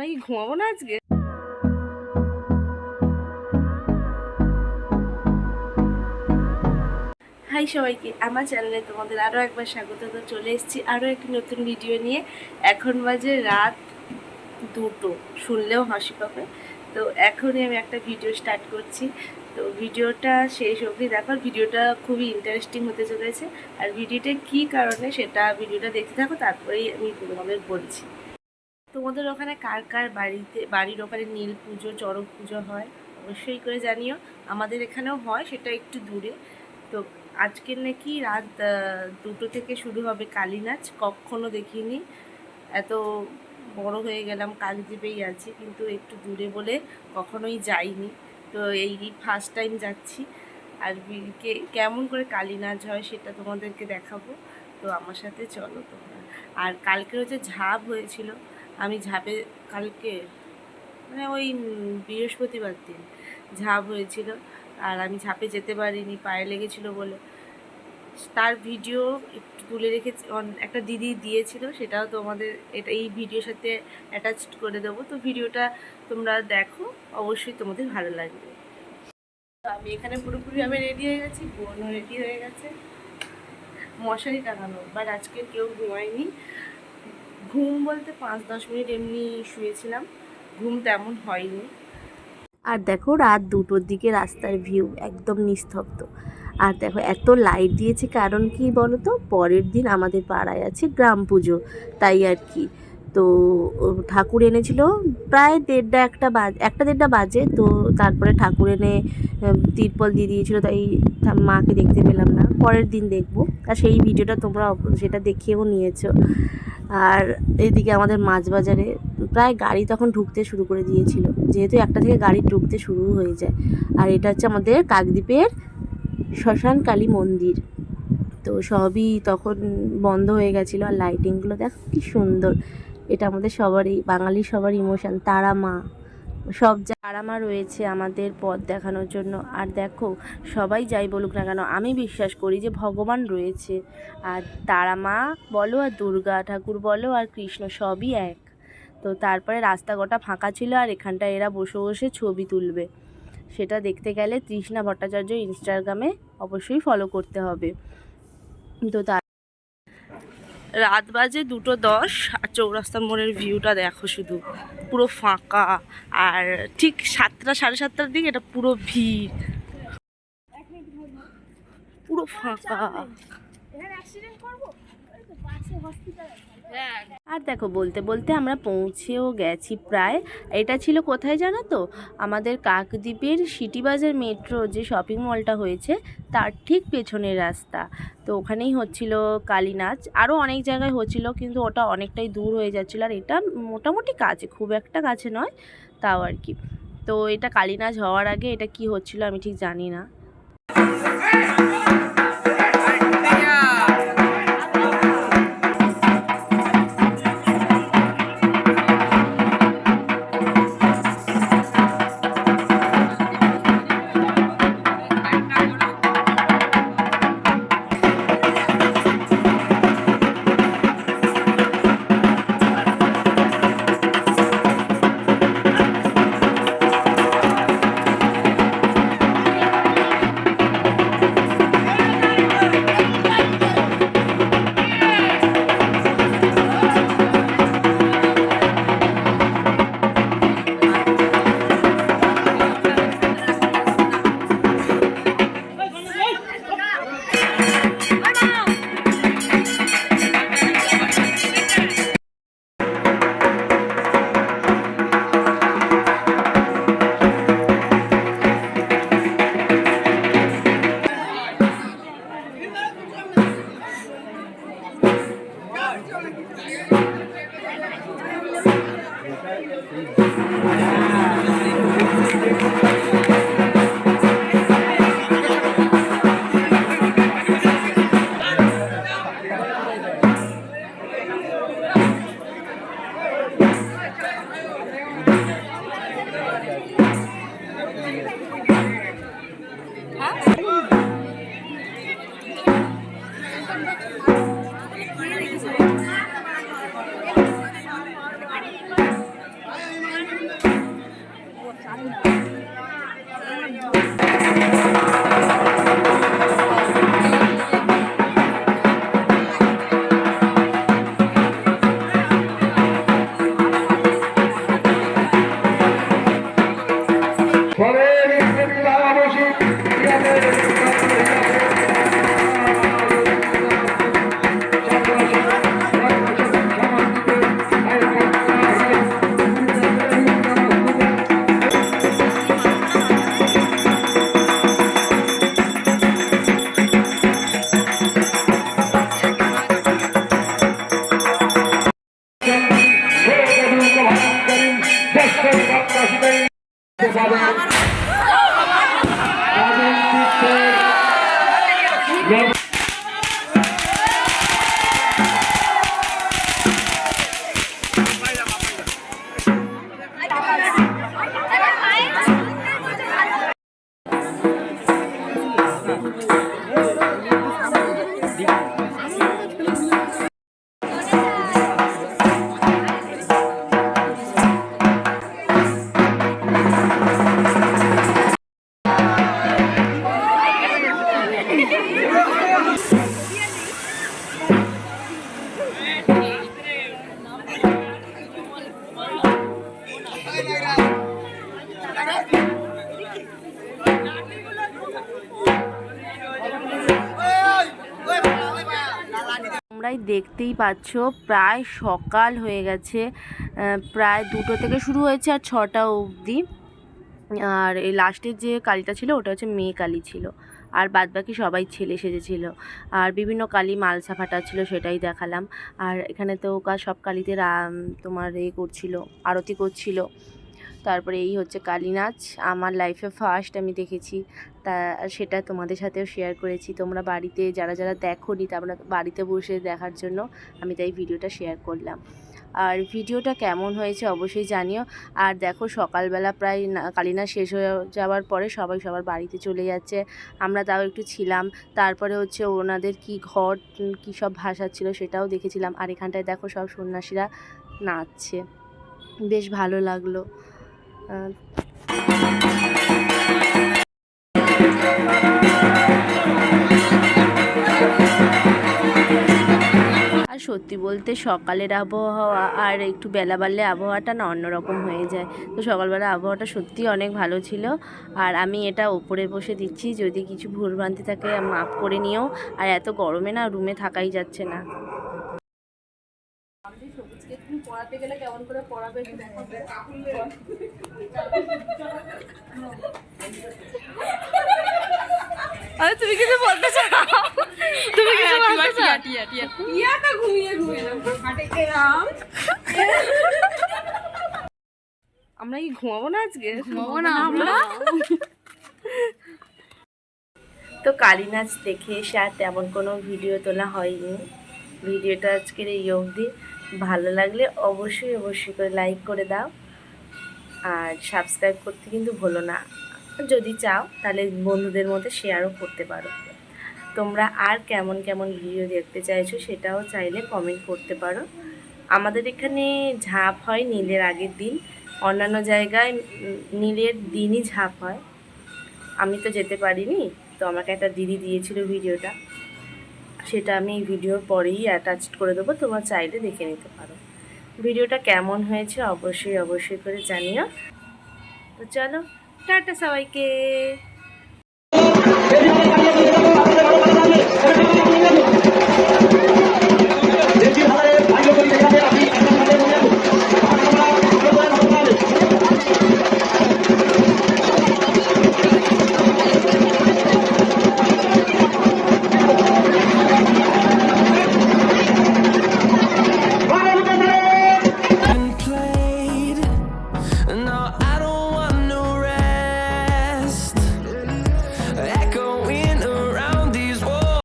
কি ঘুমাবো না আজকে? হাই সবাইকে, আমার চ্যানেলে তোমাদের আরও একবার স্বাগত। তো চলে এসেছি আরও একটি নতুন ভিডিও নিয়ে। এখন বাজে রাত 2টো, শুনলেও হাসি পাবে। তো এখনই আমি একটা ভিডিও স্টার্ট করছি। তো ভিডিওটা শেষ অবধি দেখার, ভিডিওটা খুবই ইন্টারেস্টিং হতে চলেছে। আর ভিডিওটা কী কারণে সেটা ভিডিওটা দেখতে থাকো, তারপরেই আমি তোমাদের বলছি। তোমাদের ওখানে কার কার বাড়ির ওখানে নীল পুজো, চড়ক পুজো হয় অবশ্যই করে জানিও। আমাদের এখানেও হয়, সেটা একটু দূরে। তো আজকের নাকি রাত 2টো থেকে শুরু হবে কালী নাচ। কখনো দেখিনি, এত বড় হয়ে গেলাম, কাকদ্বীপেই আছি, কিন্তু একটু দূরে বলে কখনোই যাইনি। তো এই ফার্স্ট টাইম যাচ্ছি। আর কেমন করে কালী নাচ হয় সেটা তোমাদেরকে দেখাবো। তো আমার সাথে চলো তোমরা। আর কালকে হচ্ছে ঝাঁপ হয়েছিল। আমি ঝাঁপে কালকে মানে ওই বৃহস্পতিবার দিন ঝাঁপ হয়েছিল। আর আমি ঝাঁপে যেতে পারিনি, পায়ে লেগেছিল বলে। তার ভিডিও একটু তুলে রেখেছি, একটা দিদি দিয়েছিল, সেটাও তোমাদের এই ভিডিওর সাথে অ্যাটাচ করে দেবো। তো ভিডিওটা তোমরা দেখো, অবশ্যই তোমাদের ভালো লাগবে। আমি এখানে পুরোপুরিভাবে রেডি হয়ে গেছি, বোনও রেডি হয়ে গেছে। মশারি টাঙানো, বাট আজকে কেউ ঘুমায়নি। ঘুম বলতে 5-10 মিনিট এমনি শুয়েছিলাম, ঘুম তেমন হয়নি। আর দেখো রাত 2টোর দিকে রাস্তার ভিউ একদম নিস্তব্ধ। আর দেখো এত লাইট দিয়েছে, কারণ কি বলো তো, পরের দিন আমাদের পাড়ায় আছে গ্রাম পুজো, তাই আর কি। তো ঠাকুর এনেছিল প্রায় 1:30 বাজে। তো তারপরে ঠাকুর এনে তিরপল দিয়ে দিয়েছিল, তাই মাকে দেখতে পেলাম না, পরের দিন দেখবো। আর সেই ভিডিওটা তোমরা সেটা দেখিয়েও নিয়েছো। আর এইদিকে আমাদের মাছ বাজারে প্রায় গাড়ি তখন ঢুকতে শুরু করে দিয়েছিল, যেহেতু 1টা থেকে গাড়ি ঢুকতে শুরু হয়ে যায়। আর এটা হচ্ছে আমাদের কাকদ্বীপের শ্মশান কালী মন্দির। তো সবই তখন বন্ধ হয়ে গেছিলো। আর লাইটিংগুলো দেখো কি সুন্দর। এটা আমাদের সবারই, বাঙালি সবার ইমোশন। তারা মা, তারা মা রয়েছে আমাদের পথ দেখানোর জন্য। আর দেখো, সবাই যাই বলুক না কেন, আমি বিশ্বাস করি যে ভগবান রয়েছে। আর তারা মা বলো, আর দুর্গা ঠাকুর বলো, আর কৃষ্ণ, সবই এক। তো তারপরে রাস্তা গোটা ফাঁকা ছিল, আর এখানটায় এরা বসে বসে ছবি তুলবে। সেটা দেখতে গেলে তৃষ্ণা ভট্টাচার্য ইনস্টাগ্রামে অবশ্যই ফলো করতে হবে। তো রাত বাজে 2:10, আর চৌরাস্তার মোড়ের ভিউটা দেখো শুধু, পুরো ফাঁকা। আর ঠিক 7টা, 7:30টার দিকে এটা পুরো ভিড়, পুরো ফাঁকা। আর দেখো বলতে বলতে আমরা পৌঁছেও গেছি প্রায়। এটা ছিল কোথায় জানো তো, আমাদের কাকদ্বীপের সিটি বাজার মেট্রো যে শপিং মলটা হয়েছে তার ঠিক পেছনের রাস্তা। তো ওখানেই হচ্ছিল কালী নাচ। আরও অনেক জায়গায় হচ্ছিল, কিন্তু ওটা অনেকটাই দূর হয়ে যাচ্ছিলো। আর এটা মোটামুটি কাছে, খুব একটা কাছে নয়, তাও আর কি। তো এটা কালী নাচ হওয়ার আগে এটা কি হচ্ছিল আমি ঠিক জানি না। তোমরাই দেখতেই পাচ্ছ প্রায় সকাল হয়ে গেছে, প্রায় 2টো থেকে শুরু হয়েছে আর 6টা অবধি। আর এই লাস্টের যে কালীটা ছিল ওটা হচ্ছে মেয়ে কালী ছিল, আর বাদবাকি সবাই ছেলে সেজেছিল। আর বিভিন্ন কালী মালসা ফাটাচ্ছিল, সেটাই দেখালাম। আর এখানে তো সব কালীতে তোমার করছিল, আরতি করছিল। তারপরে এই হচ্ছে কালী নাচ, আমার লাইফে ফার্স্ট আমি দেখেছি, তা সেটা তোমাদের সাথেও শেয়ার করেছি। তোমরা বাড়িতে যারা যারা দেখোনি তোমরা বাড়িতে বসে দেখার জন্য আমি তাই ভিডিওটা শেয়ার করলাম। আর ভিডিওটা কেমন হয়েছে অবশ্যই জানিও। আর দেখো সকালবেলা প্রায় কালী নাচ শেষ হয়ে যাওয়ার পরে সবাই সবার বাড়িতে চলে যাচ্ছে, আমরা তাও একটু ছিলাম। তারপরে হচ্ছে ওনাদের কি ঘট কী সব ভাসাচ্ছিল সেটাও দেখেছিলাম। আর এখানটায় দেখো সব সন্ন্যাসীরা নাচছে, বেশ ভালো লাগলো। আর সত্যি বলতে সকালের আবহাওয়া আর একটু বেলা বাড়লে আবহাওয়াটা না অন্যরকম হয়ে যায়। তো সকালবেলা আবহাওয়াটা সত্যিই অনেক ভালো ছিল। আর আমি এটা ওপরে বসে দিচ্ছি, যদি কিছু ভুলভ্রান্তি থাকে মাপ করে নিও। আর এত গরমে না রুমে থাকাই যাচ্ছে না। তুমি পড়াতে গেলে কেমন করে পড়াবে আরে তুমি কিছু বলতে চাও? তুমি কিছু বলতে চাও? টিয়াটা ঘুমিয়ে ঘুমিয়ে হাঁটে গেলাম। আমরা কি ঘুমাবো না আজকে? ঘুমাবো না আমরা। তো কালী নাচ দেখে এসে আর তেমন কোনো ভিডিও তোলা হয়নি। ভিডিওটা আজকের এই অবধি। ভালো লাগলে অবশ্যই অবশ্যই করে লাইক করে দাও, আর সাবস্ক্রাইব করতে কিন্তু ভুলো না। যদি চাও তাহলে বন্ধুদের মধ্যে শেয়ারও করতে পারো। তোমরা আর কেমন কেমন ভিডিও দেখতে চাইছো সেটাও চাইলে কমেন্ট করতে পারো। আমাদের এখানে ঝাঁপ হয় নীলের আগের দিন, অন্যান্য জায়গায় নীলের দিনই ঝাঁপ হয়। আমি তো যেতে পারিনি, তো আমাকে একটা দিদি দিয়েছিল ভিডিওটা, সেটা আমি এই ভিডিওর পরেই অ্যাটাচ করে দেবো, তোমরা চাইলে দেখে নিতে পারো। ভিডিওটা কেমন হয়েছে অবশ্যই অবশ্যই করে জানিও। তো চলো, টাটা সবাইকে।